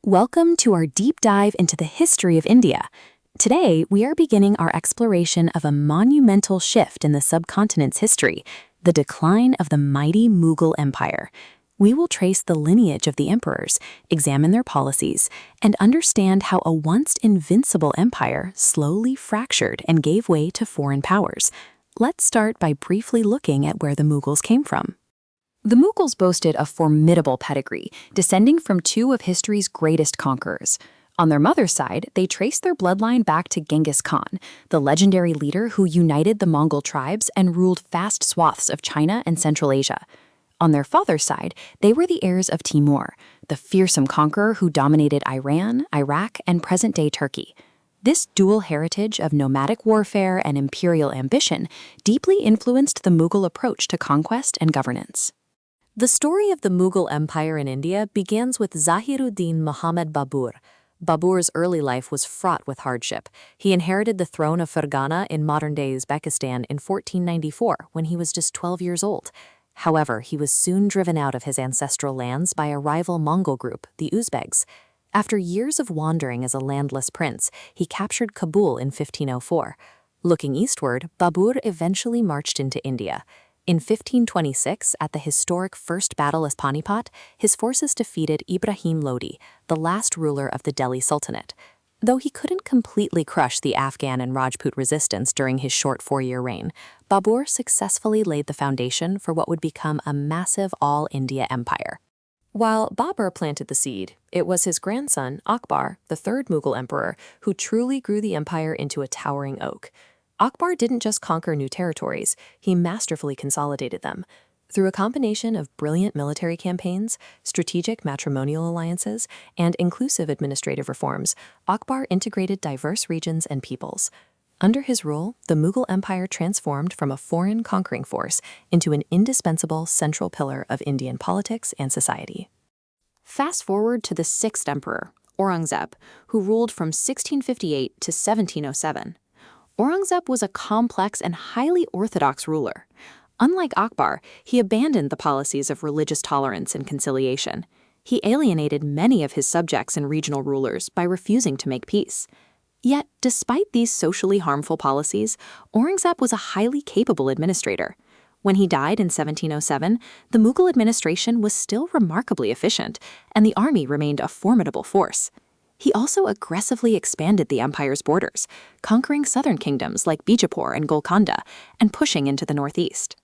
Welcome to our deep dive into the history of India. Today, we are beginning our exploration of a monumental shift in the subcontinent's history, the decline of the mighty Mughal Empire. We will trace the lineage of the emperors, examine their policies, and understand how a once invincible empire slowly fractured and gave way to foreign powers. Let's start by briefly looking at where the Mughals came from. The Mughals boasted a formidable pedigree, descending from two of history's greatest conquerors. On their mother's side, they traced their bloodline back to Genghis Khan, the legendary leader who united the Mongol tribes and ruled vast swaths of China and Central Asia. On their father's side, they were the heirs of Timur, the fearsome conqueror who dominated Iran, Iraq, and present-day Turkey. This dual heritage of nomadic warfare and imperial ambition deeply influenced the Mughal approach to conquest and governance. The story of the Mughal Empire in India begins with Zahiruddin Muhammad Babur. Babur's early life was fraught with hardship. He inherited the throne of Fergana in modern-day Uzbekistan in 1494 when he was just 12 years old. However, he was soon driven out of his ancestral lands by a rival Mongol group, the Uzbeks. After years of wandering as a landless prince, he captured Kabul in 1504. Looking eastward, Babur eventually marched into India. In 1526, at the historic First Battle of Panipat, his forces defeated Ibrahim Lodi, the last ruler of the Delhi Sultanate. Though he couldn't completely crush the Afghan and Rajput resistance during his short 4-year reign, Babur successfully laid the foundation for what would become a massive all-India empire. While Babur planted the seed, it was his grandson, Akbar, the third Mughal emperor, who truly grew the empire into a towering oak. Akbar didn't just conquer new territories, he masterfully consolidated them. Through a combination of brilliant military campaigns, strategic matrimonial alliances, and inclusive administrative reforms, Akbar integrated diverse regions and peoples. Under his rule, the Mughal Empire transformed from a foreign conquering force into an indispensable central pillar of Indian politics and society. Fast forward to the sixth emperor, Aurangzeb, who ruled from 1658 to 1707. Aurangzeb was a complex and highly orthodox ruler. Unlike Akbar, he abandoned the policies of religious tolerance and conciliation. He alienated many of his subjects and regional rulers by refusing to make peace. Yet, despite these socially harmful policies, Aurangzeb was a highly capable administrator. When he died in 1707, the Mughal administration was still remarkably efficient, and the army remained a formidable force. He also aggressively expanded the empire's borders, conquering southern kingdoms like Bijapur and Golconda, and pushing into the northeast.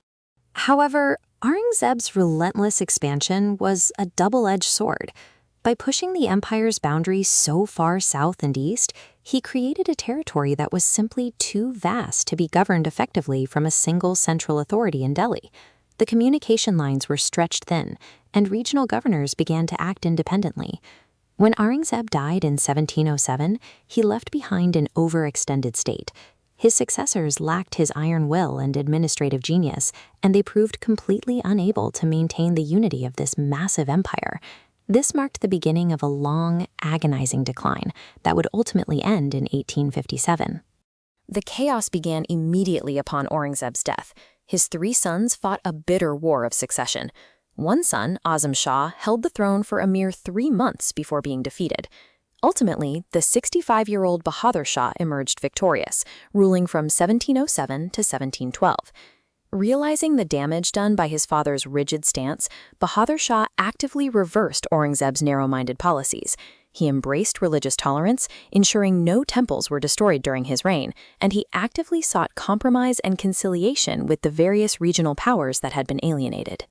However, Aurangzeb's relentless expansion was a double-edged sword. By pushing the empire's boundaries so far south and east, he created a territory that was simply too vast to be governed effectively from a single central authority in Delhi. The communication lines were stretched thin, and regional governors began to act independently. When Aurangzeb died in 1707, he left behind an overextended state. His successors lacked his iron will and administrative genius, and they proved completely unable to maintain the unity of this massive empire. This marked the beginning of a long, agonizing decline that would ultimately end in 1857. The chaos began immediately upon Aurangzeb's death. His 3 sons fought a bitter war of succession. One son, Azam Shah, held the throne for a mere 3 months before being defeated. Ultimately, the 65-year-old Bahadur Shah emerged victorious, ruling from 1707 to 1712. Realizing the damage done by his father's rigid stance, Bahadur Shah actively reversed Aurangzeb's narrow-minded policies. He embraced religious tolerance, ensuring no temples were destroyed during his reign, and he actively sought compromise and conciliation with the various regional powers that had been alienated.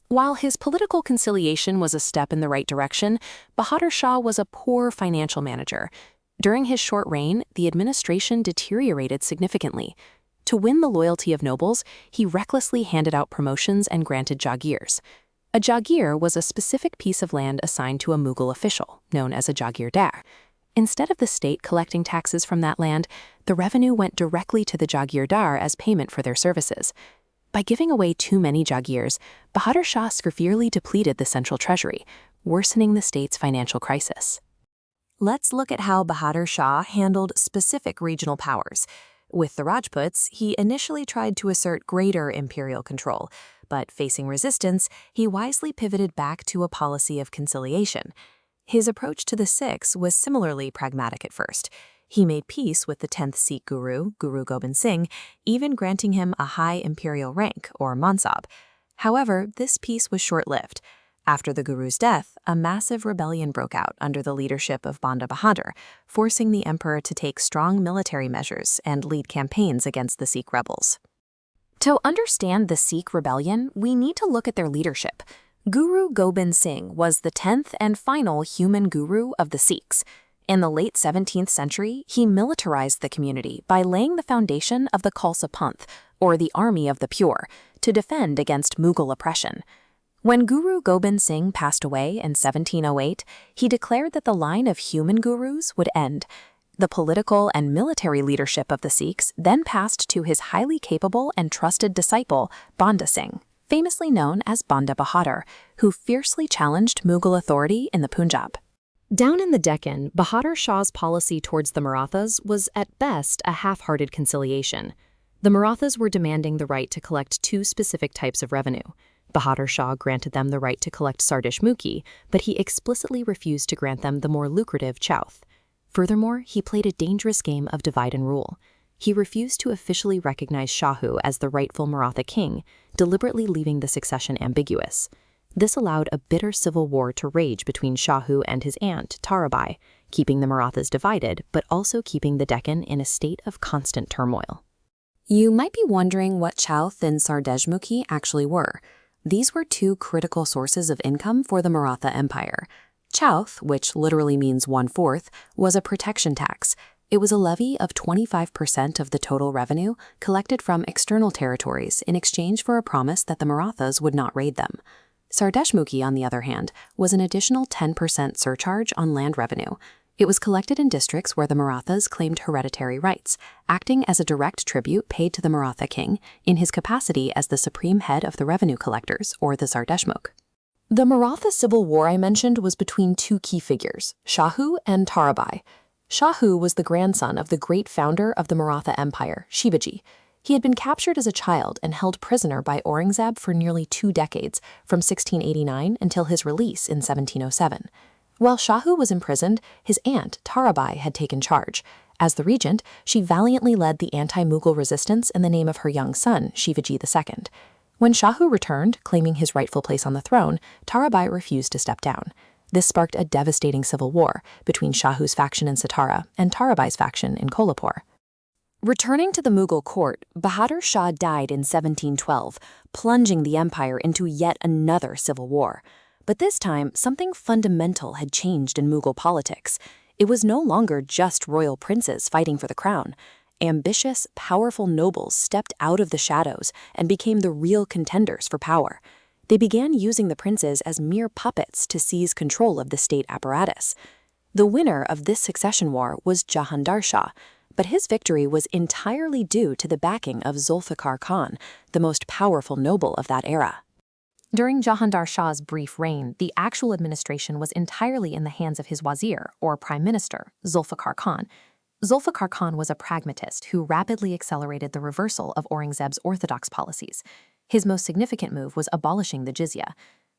While his political conciliation was a step in the right direction, Bahadur Shah was a poor financial manager. During his short reign, the administration deteriorated significantly. To win the loyalty of nobles, he recklessly handed out promotions and granted jagirs. A jagir was a specific piece of land assigned to a Mughal official, known as a jagirdar. Instead of the state collecting taxes from that land, the revenue went directly to the jagirdar as payment for their services. By giving away too many jagirs, Bahadur Shah severely depleted the central treasury, worsening the state's financial crisis. Let's look at how Bahadur Shah handled specific regional powers. With the Rajputs, he initially tried to assert greater imperial control, but facing resistance, he wisely pivoted back to a policy of conciliation. His approach to the Sikhs was similarly pragmatic at first. He made peace with the 10th Sikh guru, Guru Gobind Singh, even granting him a high imperial rank, or mansab. However, this peace was short-lived. After the guru's death, a massive rebellion broke out under the leadership of Banda Bahadur, forcing the emperor to take strong military measures and lead campaigns against the Sikh rebels. To understand the Sikh rebellion, we need to look at their leadership. Guru Gobind Singh was the 10th and final human guru of the Sikhs. In the late 17th century, he militarized the community by laying the foundation of the Khalsa Panth, or the Army of the Pure, to defend against Mughal oppression. When Guru Gobind Singh passed away in 1708, he declared that the line of human gurus would end. The political and military leadership of the Sikhs then passed to his highly capable and trusted disciple, Banda Singh, famously known as Banda Bahadur, who fiercely challenged Mughal authority in the Punjab. Down in the Deccan, Bahadur Shah's policy towards the Marathas was at best a half-hearted conciliation. The Marathas were demanding the right to collect two specific types of revenue. Bahadur Shah granted them the right to collect Sardish Mukhi, but he explicitly refused to grant them the more lucrative Chauth. Furthermore, he played a dangerous game of divide and rule. He refused to officially recognize Shahu as the rightful Maratha king, deliberately leaving the succession ambiguous. This allowed a bitter civil war to rage between Shahu and his aunt, Tarabai, keeping the Marathas divided, but also keeping the Deccan in a state of constant turmoil. You might be wondering what Chauth and Sardeshmukhi actually were. These were two critical sources of income for the Maratha Empire. Chauth, which literally means 1/4, was a protection tax. It was a levy of 25% of the total revenue collected from external territories in exchange for a promise that the Marathas would not raid them. Sardeshmukhi, on the other hand, was an additional 10% surcharge on land revenue. It was collected in districts where the Marathas claimed hereditary rights, acting as a direct tribute paid to the Maratha king in his capacity as the supreme head of the revenue collectors, or the Sardeshmukh. The Maratha civil war I mentioned was between two key figures, Shahu and Tarabai. Shahu was the grandson of the great founder of the Maratha Empire, Shivaji. He had been captured as a child and held prisoner by Aurangzeb for nearly 2 decades, from 1689 until his release in 1707. While Shahu was imprisoned, his aunt, Tarabai, had taken charge. As the regent, she valiantly led the anti-Mughal resistance in the name of her young son, Shivaji II. When Shahu returned, claiming his rightful place on the throne, Tarabai refused to step down. This sparked a devastating civil war between Shahu's faction in Satara and Tarabai's faction in Kolhapur. Returning to the Mughal court, Bahadur Shah died in 1712, plunging the empire into yet another civil war. But this time, something fundamental had changed in Mughal politics. It was no longer just royal princes fighting for the crown. Ambitious, powerful nobles stepped out of the shadows and became the real contenders for power. They began using the princes as mere puppets to seize control of the state apparatus. The winner of this succession war was Jahandar Shah, but his victory was entirely due to the backing of Zulfikar Khan, the most powerful noble of that era. During Jahandar Shah's brief reign, the actual administration was entirely in the hands of his wazir, or prime minister, Zulfikar Khan. Zulfikar Khan was a pragmatist who rapidly accelerated the reversal of Aurangzeb's orthodox policies. His most significant move was abolishing the jizya.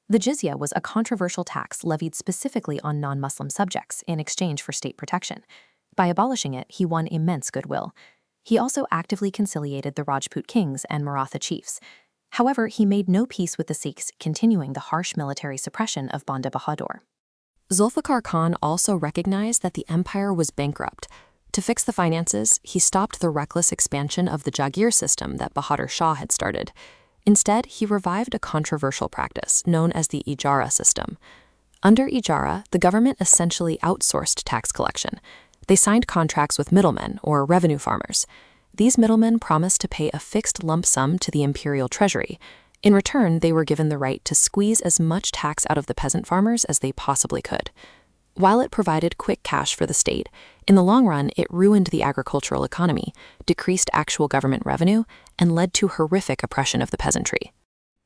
The jizya was a controversial tax levied specifically on non-Muslim subjects in exchange for state protection. By abolishing it, he won immense goodwill. He also actively conciliated the Rajput kings and Maratha chiefs. However, he made no peace with the Sikhs, continuing the harsh military suppression of Banda Bahadur. Zulfikar Khan also recognized that the empire was bankrupt. To fix the finances, he stopped the reckless expansion of the Jagir system that Bahadur Shah had started. Instead, he revived a controversial practice known as the Ijara system. Under Ijara, the government essentially outsourced tax collection. They signed contracts with middlemen, or revenue farmers. These middlemen promised to pay a fixed lump sum to the imperial treasury. In return, they were given the right to squeeze as much tax out of the peasant farmers as they possibly could. While it provided quick cash for the state, in the long run it ruined the agricultural economy, decreased actual government revenue, and led to horrific oppression of the peasantry.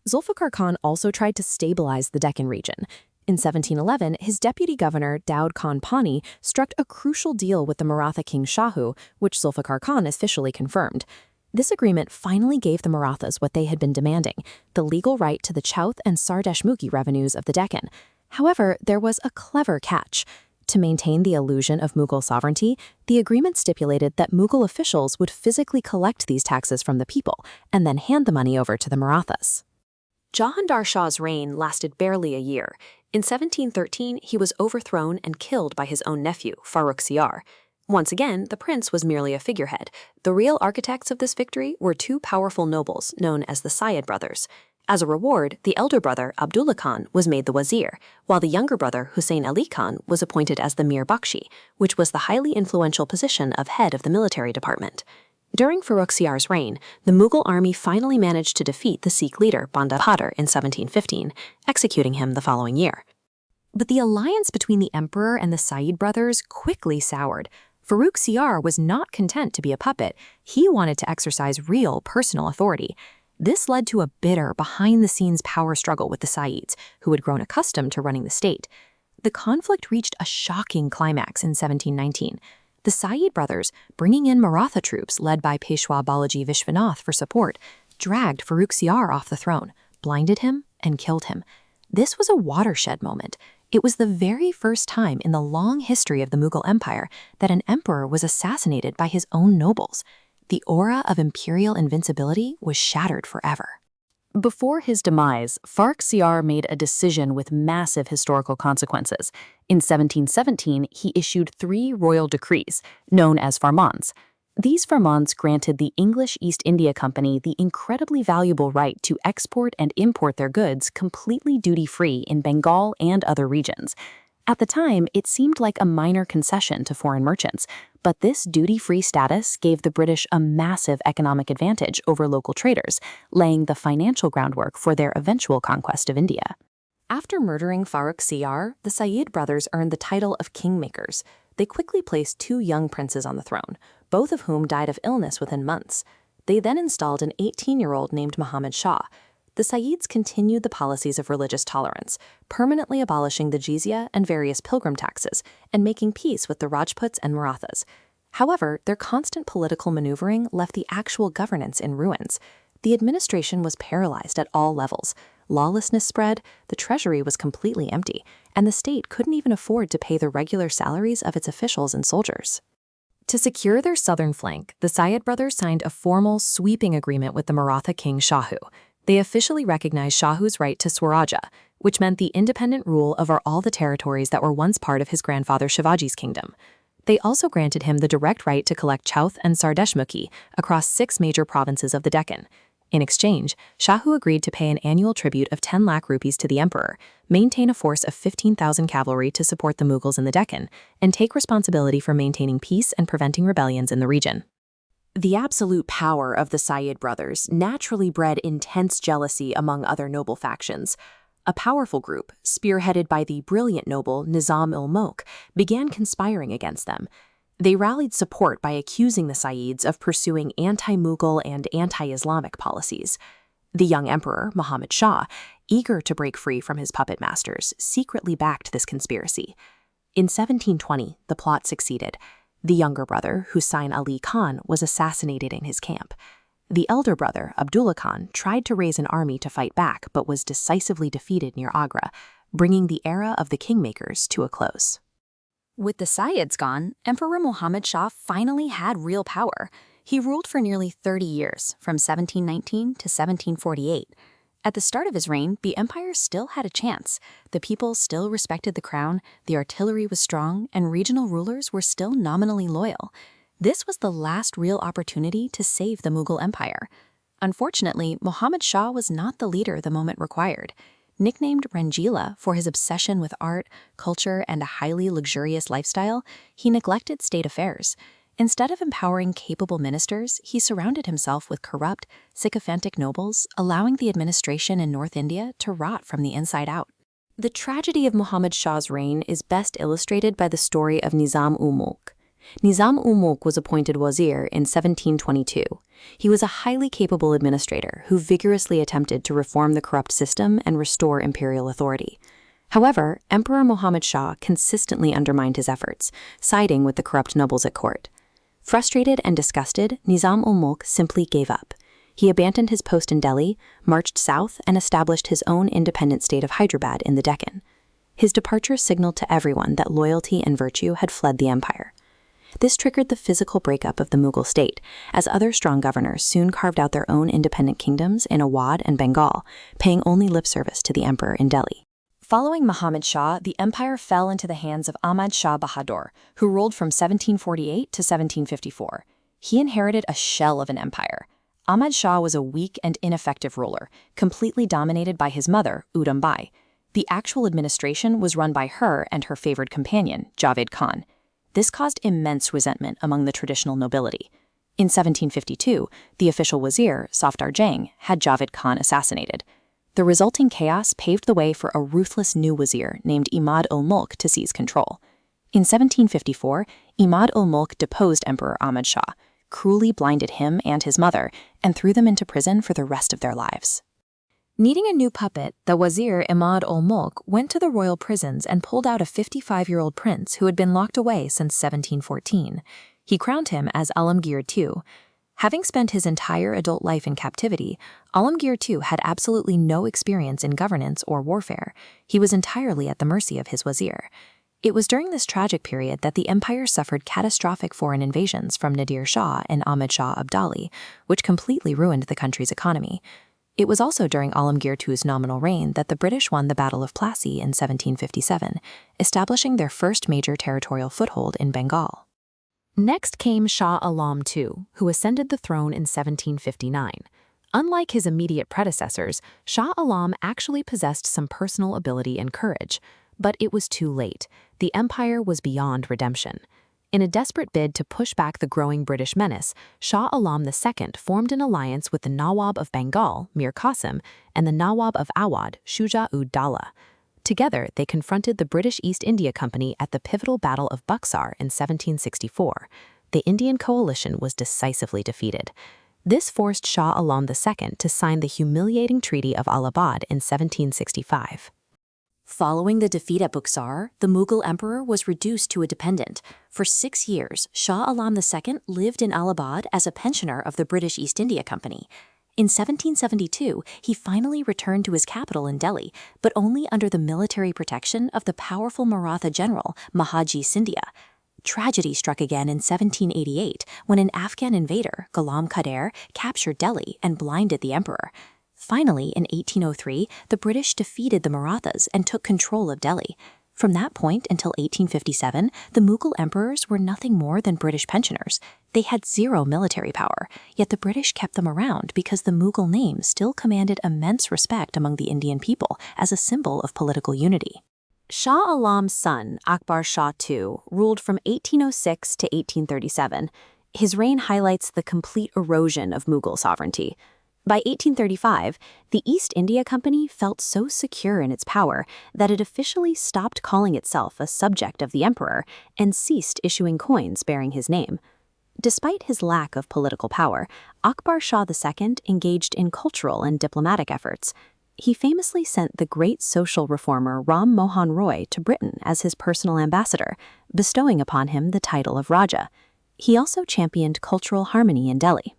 Zulfikar Khan also tried to stabilize the Deccan region. In 1711, his deputy governor, Daud Khan Pani, struck a crucial deal with the Maratha king Shahu, which Zulfikar Khan officially confirmed. This agreement finally gave the Marathas what they had been demanding, the legal right to the Chauth and Sardeshmukhi revenues of the Deccan. However, there was a clever catch. To maintain the illusion of Mughal sovereignty, the agreement stipulated that Mughal officials would physically collect these taxes from the people and then hand the money over to the Marathas. Jahandar Shah's reign lasted barely a year. In 1713, he was overthrown and killed by his own nephew, Farrukh Siyar. Once again, the prince was merely a figurehead. The real architects of this victory were two powerful nobles known as the Sayyid brothers. As a reward, the elder brother, Abdullah Khan, was made the wazir, while the younger brother, Hussein Ali Khan, was appointed as the Mir Bakshi, which was the highly influential position of head of the military department. During Farrukh Siyar's reign, the Mughal army finally managed to defeat the Sikh leader Banda Bahadur in 1715, executing him the following year. But the alliance between the emperor and the Sayyid brothers quickly soured. Farrukh Siyar was not content to be a puppet. He wanted to exercise real personal authority. This led to a bitter, behind-the-scenes power struggle with the Sayyids, who had grown accustomed to running the state. The conflict reached a shocking climax in 1719. The Sayyid brothers, bringing in Maratha troops led by Peshwa Balaji Vishwanath for support, dragged Farrukh Siyar off the throne, blinded him, and killed him. This was a watershed moment. It was the very first time in the long history of the Mughal Empire that an emperor was assassinated by his own nobles. The aura of imperial invincibility was shattered forever. Before his demise, Farrukh Siyar made a decision with massive historical consequences. In 1717, he issued 3 royal decrees, known as farmans. These farmans granted the English East India Company the incredibly valuable right to export and import their goods completely duty-free in Bengal and other regions. At the time, it seemed like a minor concession to foreign merchants, but this duty-free status gave the British a massive economic advantage over local traders, laying the financial groundwork for their eventual conquest of India. After murdering Farrukh Siyar, the Sayyid brothers earned the title of kingmakers. They quickly placed 2 young princes on the throne, both of whom died of illness within months. They then installed an 18-year-old named Muhammad Shah. The Sayyids continued the policies of religious tolerance, permanently abolishing the jizya and various pilgrim taxes, and making peace with the Rajputs and Marathas. However, their constant political maneuvering left the actual governance in ruins. The administration was paralyzed at all levels. Lawlessness spread, the treasury was completely empty, and the state couldn't even afford to pay the regular salaries of its officials and soldiers. To secure their southern flank, the Sayyid brothers signed a formal, sweeping agreement with the Maratha king Shahu. They officially recognized Shahu's right to Swaraja, which meant the independent rule over all the territories that were once part of his grandfather Shivaji's kingdom. They also granted him the direct right to collect Chauth and Sardeshmukhi across 6 major provinces of the Deccan. In exchange, Shahu agreed to pay an annual tribute of 10 lakh rupees to the emperor, maintain a force of 15,000 cavalry to support the Mughals in the Deccan, and take responsibility for maintaining peace and preventing rebellions in the region. The absolute power of the Sayyid brothers naturally bred intense jealousy among other noble factions. A powerful group, spearheaded by the brilliant noble Nizam-ul-Mulk, began conspiring against them. They rallied support by accusing the Sayyids of pursuing anti-Mughal and anti-Islamic policies. The young emperor, Muhammad Shah, eager to break free from his puppet masters, secretly backed this conspiracy. In 1720, the plot succeeded. The younger brother, Hussein Ali Khan, was assassinated in his camp. The elder brother, Abdullah Khan, tried to raise an army to fight back but was decisively defeated near Agra, bringing the era of the kingmakers to a close. With the Sayyids gone, Emperor Muhammad Shah finally had real power. He ruled for nearly 30 years, from 1719 to 1748. At the start of his reign, the empire still had a chance. The people still respected the crown, the artillery was strong, and regional rulers were still nominally loyal. This was the last real opportunity to save the Mughal Empire. Unfortunately, Muhammad Shah was not the leader the moment required. Nicknamed Rangila for his obsession with art, culture, and a highly luxurious lifestyle, he neglected state affairs. Instead of empowering capable ministers, he surrounded himself with corrupt, sycophantic nobles, allowing the administration in North India to rot from the inside out. The tragedy of Muhammad Shah's reign is best illustrated by the story of Nizam-ul-Mulk. Nizam-ul-Mulk was appointed wazir in 1722. He was a highly capable administrator who vigorously attempted to reform the corrupt system and restore imperial authority. However, Emperor Muhammad Shah consistently undermined his efforts, siding with the corrupt nobles at court. Frustrated and disgusted, Nizam-ul-Mulk simply gave up. He abandoned his post in Delhi, marched south, and established his own independent state of Hyderabad in the Deccan. His departure signaled to everyone that loyalty and virtue had fled the empire. This triggered the physical breakup of the Mughal state, as other strong governors soon carved out their own independent kingdoms in Awadh and Bengal, paying only lip service to the emperor in Delhi. Following Muhammad Shah, the empire fell into the hands of Ahmad Shah Bahadur, who ruled from 1748 to 1754. He inherited a shell of an empire. Ahmad Shah was a weak and ineffective ruler, completely dominated by his mother, Udam Bai. The actual administration was run by her and her favored companion, Javed Khan. This caused immense resentment among the traditional nobility. In 1752, the official wazir, Safdar Jang, had Javed Khan assassinated. The resulting chaos paved the way for a ruthless new wazir named Imad-ul-Mulk to seize control. In 1754, Imad-ul-Mulk deposed Emperor Ahmad Shah, cruelly blinded him and his mother, and threw them into prison for the rest of their lives. Needing a new puppet, the wazir Imad-ul-Mulk went to the royal prisons and pulled out a 55-year-old prince who had been locked away since 1714. He crowned him as Alamgir II. Having spent his entire adult life in captivity, Alamgir II had absolutely no experience in governance or warfare. He was entirely at the mercy of his wazir. It was during this tragic period that the empire suffered catastrophic foreign invasions from Nadir Shah and Ahmad Shah Abdali, which completely ruined the country's economy. It was also during Alamgir II's nominal reign that the British won the Battle of Plassey in 1757, establishing their first major territorial foothold in Bengal. Next came Shah Alam II, who ascended the throne in 1759. Unlike his immediate predecessors, Shah Alam actually possessed some personal ability and courage. But it was too late. The empire was beyond redemption. In a desperate bid to push back the growing British menace, Shah Alam II formed an alliance with the Nawab of Bengal, Mir Qasim, and the Nawab of Awadh, Shuja-ud-Dawla. Together, they confronted the British East India Company at the pivotal Battle of Buxar in 1764. The Indian coalition was decisively defeated. This forced Shah Alam II to sign the humiliating Treaty of Allahabad in 1765. Following the defeat at Buxar, the Mughal emperor was reduced to a dependent. For 6 years, Shah Alam II lived in Allahabad as a pensioner of the British East India Company. In 1772, he finally returned to his capital in Delhi, but only under the military protection of the powerful Maratha general Mahaji Scindia. Tragedy struck again in 1788 when an Afghan invader, Ghulam Qadir, captured Delhi and blinded the emperor. Finally, in 1803, the British defeated the Marathas and took control of Delhi. From that point until 1857, the Mughal emperors were nothing more than British pensioners. They had zero military power, yet the British kept them around because the Mughal name still commanded immense respect among the Indian people as a symbol of political unity. Shah Alam's son, Akbar Shah II, ruled from 1806 to 1837. His reign highlights the complete erosion of Mughal sovereignty. By 1835, the East India Company felt so secure in its power that it officially stopped calling itself a subject of the emperor and ceased issuing coins bearing his name. Despite his lack of political power, Akbar Shah II engaged in cultural and diplomatic efforts. He famously sent the great social reformer Ram Mohan Roy to Britain as his personal ambassador, bestowing upon him the title of Raja. He also championed cultural harmony in Delhi.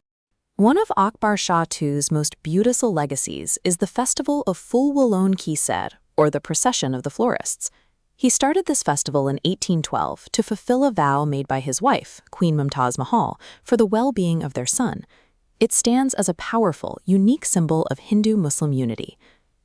One of Akbar Shah II's most beautiful legacies is the festival of Phul Walon Ki Sed, or the Procession of the Florists. He started this festival in 1812 to fulfill a vow made by his wife, Queen Mumtaz Mahal, for the well-being of their son. It stands as a powerful, unique symbol of Hindu-Muslim unity.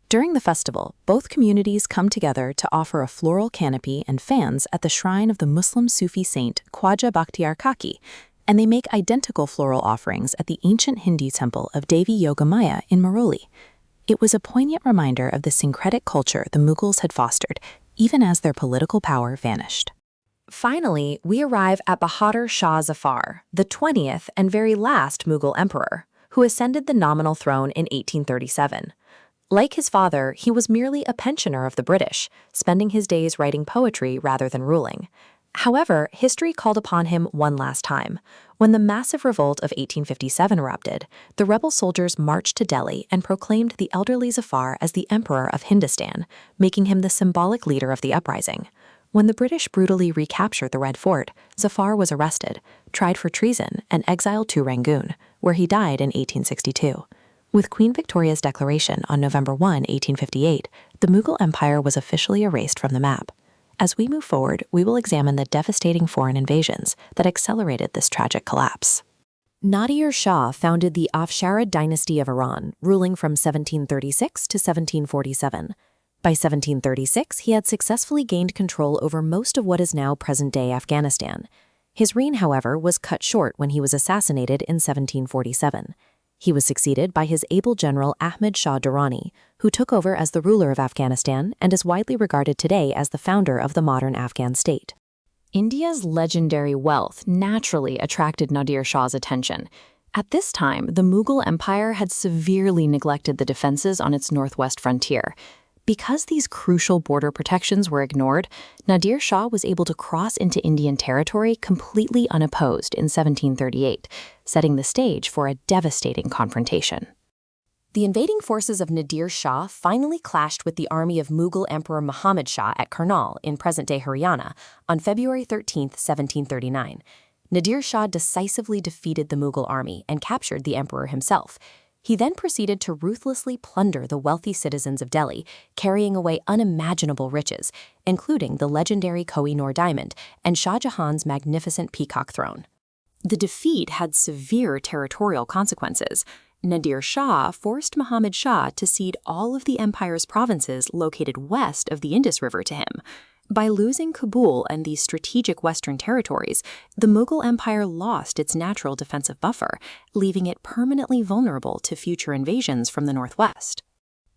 During the festival, both communities come together to offer a floral canopy and fans at the shrine of the Muslim Sufi saint Khwaja Bakhtiar Kaki, and they make identical floral offerings at the ancient Hindu temple of Devi Yogamaya in Maroli. It was a poignant reminder of the syncretic culture the Mughals had fostered, even as their political power vanished. Finally, we arrive at Bahadur Shah Zafar, the 20th and very last Mughal emperor, who ascended the nominal throne in 1837. Like his father, he was merely a pensioner of the British, spending his days writing poetry rather than ruling. However, history called upon him one last time. When the massive revolt of 1857 erupted, the rebel soldiers marched to Delhi and proclaimed the elderly Zafar as the Emperor of Hindustan, making him the symbolic leader of the uprising. When the British brutally recaptured the Red Fort, Zafar was arrested, tried for treason, and exiled to Rangoon, where he died in 1862. With Queen Victoria's declaration on November 1, 1858, the Mughal Empire was officially erased from the map. As we move forward, we will examine the devastating foreign invasions that accelerated this tragic collapse. Nadir Shah founded the Afsharid dynasty of Iran, ruling from 1736 to 1747. By 1736, he had successfully gained control over most of what is now present-day Afghanistan. His reign, however, was cut short when he was assassinated in 1747. He was succeeded by his able general Ahmad Shah Durrani, who took over as the ruler of Afghanistan and is widely regarded today as the founder of the modern Afghan state. India's legendary wealth naturally attracted Nadir Shah's attention. At this time, the Mughal Empire had severely neglected the defenses on its northwest frontier. Because these crucial border protections were ignored, Nadir Shah was able to cross into Indian territory completely unopposed in 1738, setting the stage for a devastating confrontation. The invading forces of Nadir Shah finally clashed with the army of Mughal Emperor Muhammad Shah at Karnal in present-day Haryana on February 13, 1739. Nadir Shah decisively defeated the Mughal army and captured the emperor himself. He then proceeded to ruthlessly plunder the wealthy citizens of Delhi, carrying away unimaginable riches, including the legendary Koh-i-Noor diamond and Shah Jahan's magnificent peacock throne. The defeat had severe territorial consequences. Nadir Shah forced Muhammad Shah to cede all of the empire's provinces located west of the Indus River to him. By losing Kabul and these strategic western territories, the Mughal Empire lost its natural defensive buffer, leaving it permanently vulnerable to future invasions from the northwest.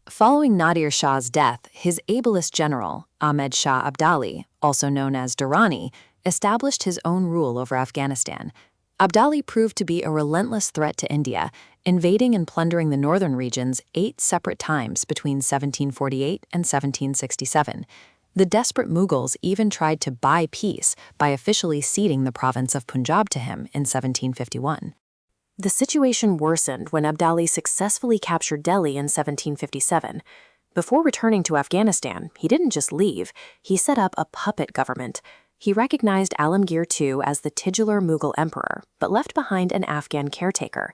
Following Nadir Shah's death, his ablest general, Ahmed Shah Abdali, also known as Durrani, established his own rule over Afghanistan. Abdali proved to be a relentless threat to India, invading and plundering the northern regions 8 separate times between 1748 and 1767. The desperate Mughals even tried to buy peace by officially ceding the province of Punjab to him in 1751. The situation worsened when Abdali successfully captured Delhi in 1757. Before returning to Afghanistan, he didn't just leave, he set up a puppet government. He recognized Alamgir II as the titular Mughal emperor, but left behind an Afghan caretaker.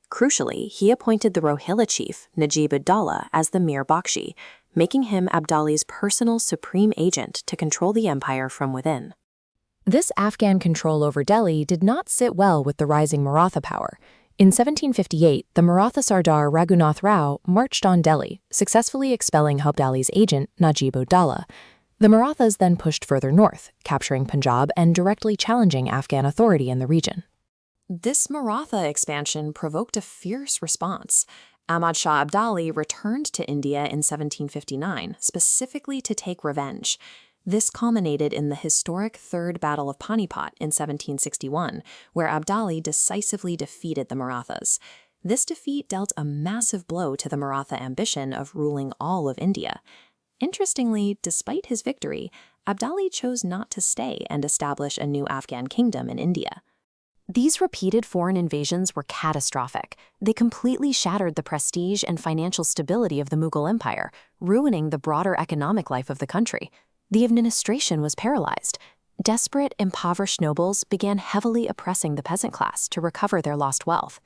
Crucially, he appointed the Rohilla chief, Najib-ud-Dawla, as the Mir Bakshi, making him Abdali's personal supreme agent to control the empire from within. This Afghan control over Delhi did not sit well with the rising Maratha power. In 1758, the Maratha Sardar Raghunath Rao marched on Delhi, successfully expelling Abdali's agent, Najib-ud-Dawla. The Marathas then pushed further north, capturing Punjab and directly challenging Afghan authority in the region. This Maratha expansion provoked a fierce response. Ahmad Shah Abdali returned to India in 1759, specifically to take revenge. This culminated in the historic Third Battle of Panipat in 1761, where Abdali decisively defeated the Marathas. This defeat dealt a massive blow to the Maratha ambition of ruling all of India. Interestingly, despite his victory, Abdali chose not to stay and establish a new Afghan kingdom in India. These repeated foreign invasions were catastrophic. They completely shattered the prestige and financial stability of the Mughal Empire, ruining the broader economic life of the country. The administration was paralyzed. Desperate, impoverished nobles began heavily oppressing the peasant class to recover their lost wealth.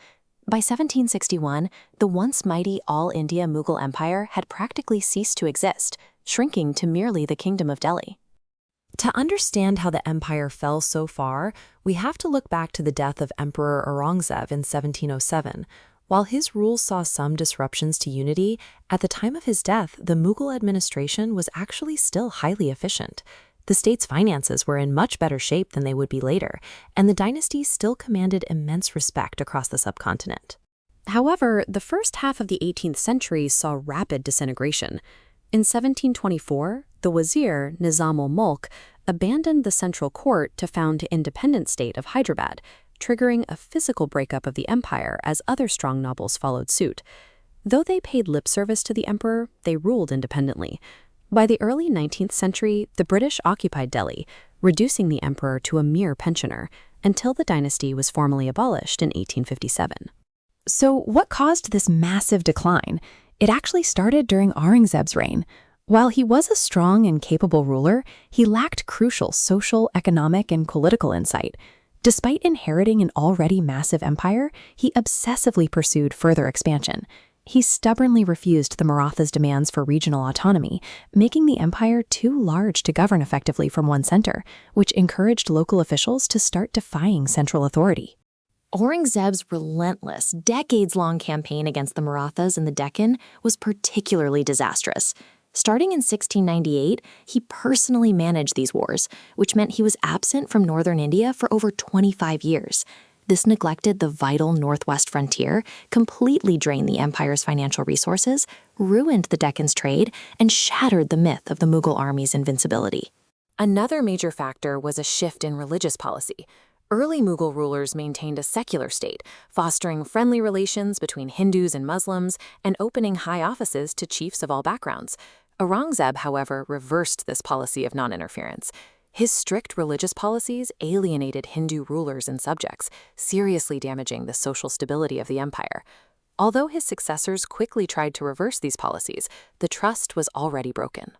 By 1761, the once mighty all-India Mughal Empire had practically ceased to exist, shrinking to merely the Kingdom of Delhi. To understand how the empire fell so far, we have to look back to the death of Emperor Aurangzeb in 1707. While his rule saw some disruptions to unity, at the time of his death, the Mughal administration was actually still highly efficient. The state's finances were in much better shape than they would be later, and the dynasty still commanded immense respect across the subcontinent. However, the first half of the 18th century saw rapid disintegration. In 1724, the Wazir, Nizam-ul-Mulk, abandoned the central court to found the independent state of Hyderabad, triggering a physical breakup of the empire as other strong nobles followed suit. Though they paid lip service to the emperor, they ruled independently. By the early 19th century, the British occupied Delhi, reducing the emperor to a mere pensioner, until the dynasty was formally abolished in 1857. So what caused this massive decline? It actually started during Aurangzeb's reign. While he was a strong and capable ruler, he lacked crucial social, economic, and political insight. Despite inheriting an already massive empire, he obsessively pursued further expansion. He stubbornly refused the Marathas' demands for regional autonomy, making the empire too large to govern effectively from one center, which encouraged local officials to start defying central authority. Aurangzeb's relentless, decades-long campaign against the Marathas in the Deccan was particularly disastrous. Starting in 1698, he personally managed these wars, which meant he was absent from northern India for over 25 years. This neglected the vital northwest frontier, completely drained the empire's financial resources, ruined the Deccan's trade, and shattered the myth of the Mughal army's invincibility. Another major factor was a shift in religious policy. Early Mughal rulers maintained a secular state, fostering friendly relations between Hindus and Muslims and opening high offices to chiefs of all backgrounds. Aurangzeb, however, reversed this policy of non-interference. His strict religious policies alienated Hindu rulers and subjects, seriously damaging the social stability of the empire. Although his successors quickly tried to reverse these policies, the trust was already broken.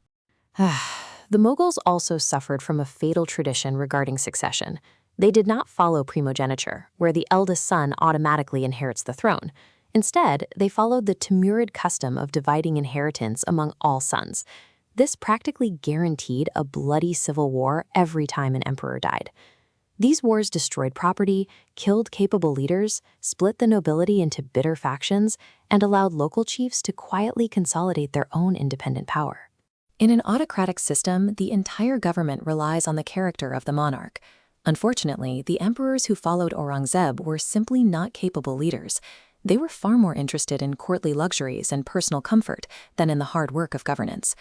The Mughals also suffered from a fatal tradition regarding succession. They did not follow primogeniture, where the eldest son automatically inherits the throne. Instead, they followed the Timurid custom of dividing inheritance among all sons. This practically guaranteed a bloody civil war every time an emperor died. These wars destroyed property, killed capable leaders, split the nobility into bitter factions, and allowed local chiefs to quietly consolidate their own independent power. In an autocratic system, the entire government relies on the character of the monarch. Unfortunately, the emperors who followed Aurangzeb were simply not capable leaders. They were far more interested in courtly luxuries and personal comfort than in the hard work of governance.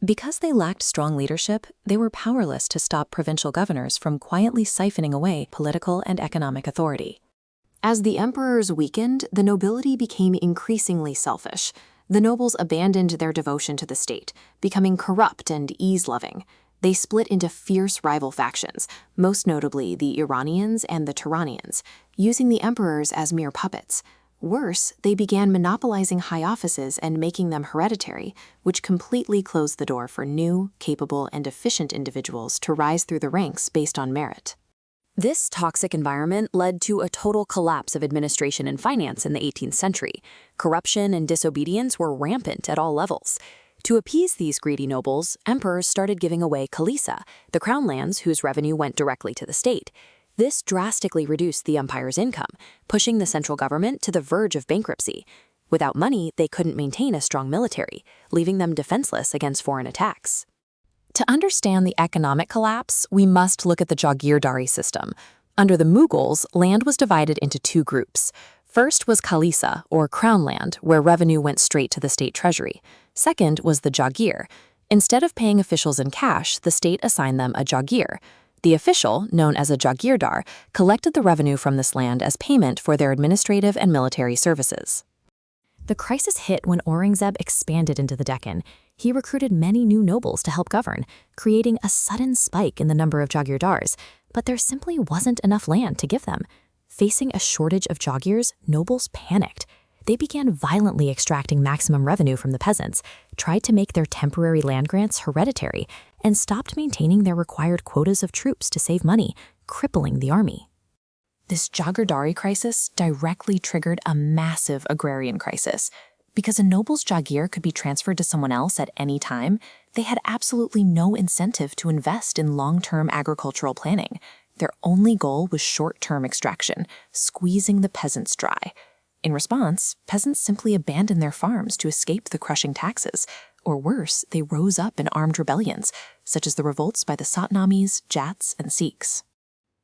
Because they lacked strong leadership, they were powerless to stop provincial governors from quietly siphoning away political and economic authority. As the emperors weakened, the nobility became increasingly selfish. The nobles abandoned their devotion to the state, becoming corrupt and ease-loving. They split into fierce rival factions, most notably the Iranians and the Turanians, using the emperors as mere puppets. Worse, they began monopolizing high offices and making them hereditary, which completely closed the door for new, capable, and efficient individuals to rise through the ranks based on merit. This toxic environment led to a total collapse of administration and finance in the 18th century. Corruption and disobedience were rampant at all levels. To appease these greedy nobles, emperors started giving away Kalisa, the crown lands whose revenue went directly to the state. This drastically reduced the empire's income, pushing the central government to the verge of bankruptcy. Without money, they couldn't maintain a strong military, leaving them defenseless against foreign attacks. To understand the economic collapse, we must look at the Jagirdari system. Under the Mughals, land was divided into two groups. First was Kalisa, or crown land, where revenue went straight to the state treasury. Second was the Jagir. Instead of paying officials in cash, the state assigned them a Jagir. The official, known as a Jagirdar, collected the revenue from this land as payment for their administrative and military services. The crisis hit when Aurangzeb expanded into the Deccan. He recruited many new nobles to help govern, creating a sudden spike in the number of Jagirdars, but there simply wasn't enough land to give them. Facing a shortage of Jagirs, nobles panicked. They began violently extracting maximum revenue from the peasants, tried to make their temporary land grants hereditary, and stopped maintaining their required quotas of troops to save money, crippling the army. This Jagirdari crisis directly triggered a massive agrarian crisis. Because a noble's Jagir could be transferred to someone else at any time, they had absolutely no incentive to invest in long-term agricultural planning. Their only goal was short-term extraction, squeezing the peasants dry. In response, peasants simply abandoned their farms to escape the crushing taxes. Or worse, they rose up in armed rebellions, such as the revolts by the Satnamis, Jats, and Sikhs.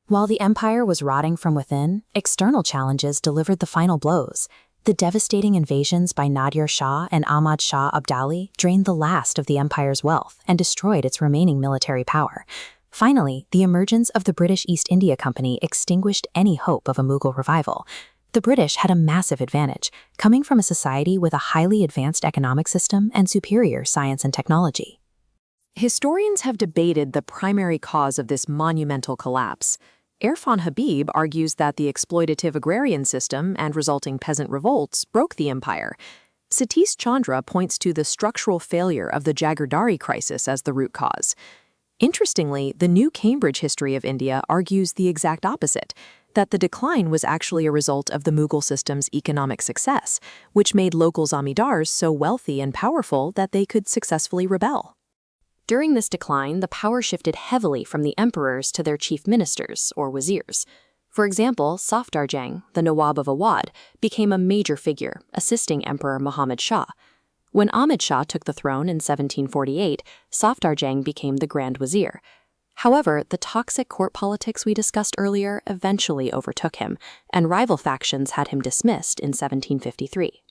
While the empire was rotting from within, external challenges delivered the final blows. The devastating invasions by Nadir Shah and Ahmad Shah Abdali drained the last of the empire's wealth and destroyed its remaining military power. Finally, the emergence of the British East India Company extinguished any hope of a Mughal revival. The British had a massive advantage, coming from a society with a highly advanced economic system and superior science and technology. Historians have debated the primary cause of this monumental collapse. Irfan Habib argues that the exploitative agrarian system and resulting peasant revolts broke the empire. Satish Chandra points to the structural failure of the Jagirdari crisis as the root cause. Interestingly, the New Cambridge History of India argues the exact opposite, that the decline was actually a result of the Mughal system's economic success, which made local zamindars so wealthy and powerful that they could successfully rebel. During this decline, the power shifted heavily from the emperors to their chief ministers, or wazirs. For example, Safdarjung, the Nawab of Awadh, became a major figure, assisting Emperor Muhammad Shah. When Ahmad Shah took the throne in 1748, Safdarjung became the Grand Wazir. However, the toxic court politics we discussed earlier eventually overtook him, and rival factions had him dismissed in 1753.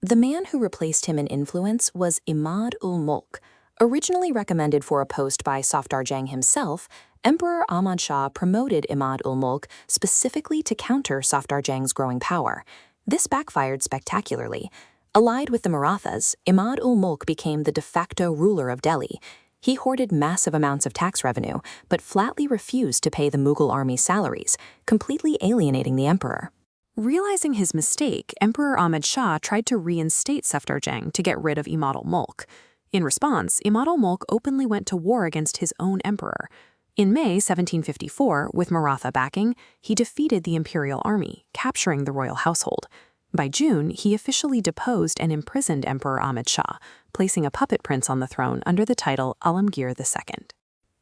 The man who replaced him in influence was Imad-ul-Mulk. Originally recommended for a post by Safdarjung himself, Emperor Ahmad Shah promoted Imad-ul-Mulk specifically to counter Safdarjung's growing power. This backfired spectacularly. Allied with the Marathas, Imad-ul-Mulk became the de facto ruler of Delhi. He hoarded massive amounts of tax revenue, but flatly refused to pay the Mughal army's salaries, completely alienating the emperor. Realizing his mistake, Emperor Ahmad Shah tried to reinstate Safdarjung to get rid of Imad-ul-Mulk. In response, Imad-ul-Mulk openly went to war against his own emperor. In May 1754, with Maratha backing, he defeated the imperial army, capturing the royal household. By June, he officially deposed and imprisoned Emperor Ahmad Shah, placing a puppet prince on the throne under the title Alamgir II.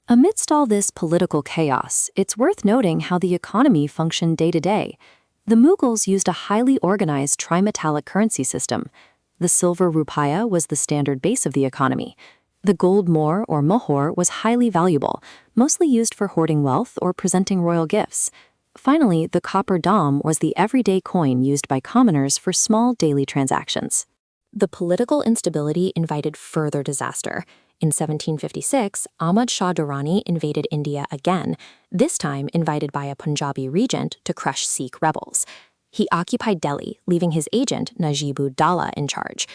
Amidst all this political chaos, it's worth noting how the economy functioned day to day. The Mughals used a highly organized trimetallic currency system. The silver rupaya was the standard base of the economy. The gold more or mohor was highly valuable, mostly used for hoarding wealth or presenting royal gifts. Finally, the copper dam was the everyday coin used by commoners for small daily transactions. The political instability invited further disaster. In 1756, Ahmad Shah Durrani invaded India again, this time invited by a Punjabi regent to crush Sikh rebels. He occupied Delhi, leaving his agent Najib-ud-Dawla in charge.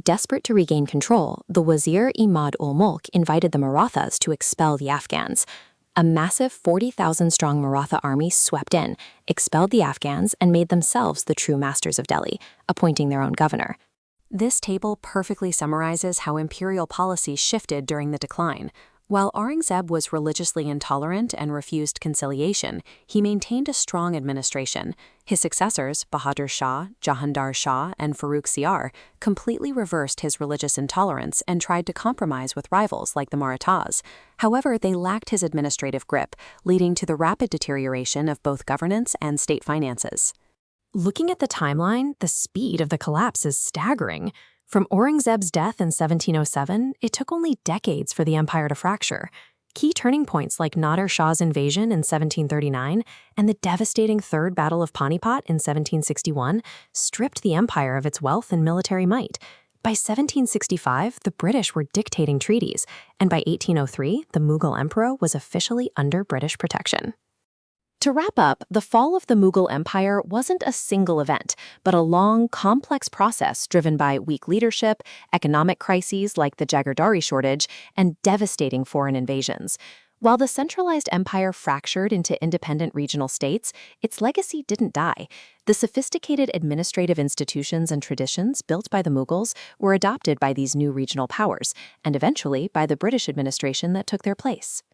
Desperate to regain control, the Wazir Imad-ul-Mulk invited the Marathas to expel the Afghans. A massive 40,000-strong Maratha army swept in, expelled the Afghans, and made themselves the true masters of Delhi, appointing their own governor. This table perfectly summarizes how imperial policy shifted during the decline. While Aurangzeb was religiously intolerant and refused conciliation, he maintained a strong administration. His successors, Bahadur Shah, Jahandar Shah, and Farrukh Siyar, completely reversed his religious intolerance and tried to compromise with rivals like the Marathas. However, they lacked his administrative grip, leading to the rapid deterioration of both governance and state finances. Looking at the timeline, the speed of the collapse is staggering. From Aurangzeb's death in 1707, it took only decades for the empire to fracture. Key turning points like Nader Shah's invasion in 1739 and the devastating Third Battle of Panipat in 1761 stripped the empire of its wealth and military might. By 1765, the British were dictating treaties, and by 1803, the Mughal emperor was officially under British protection. To wrap up, the fall of the Mughal Empire wasn't a single event, but a long, complex process driven by weak leadership, economic crises like the Jagirdari shortage, and devastating foreign invasions. While the centralized empire fractured into independent regional states, its legacy didn't die. The sophisticated administrative institutions and traditions built by the Mughals were adopted by these new regional powers, and eventually by the British administration that took their place.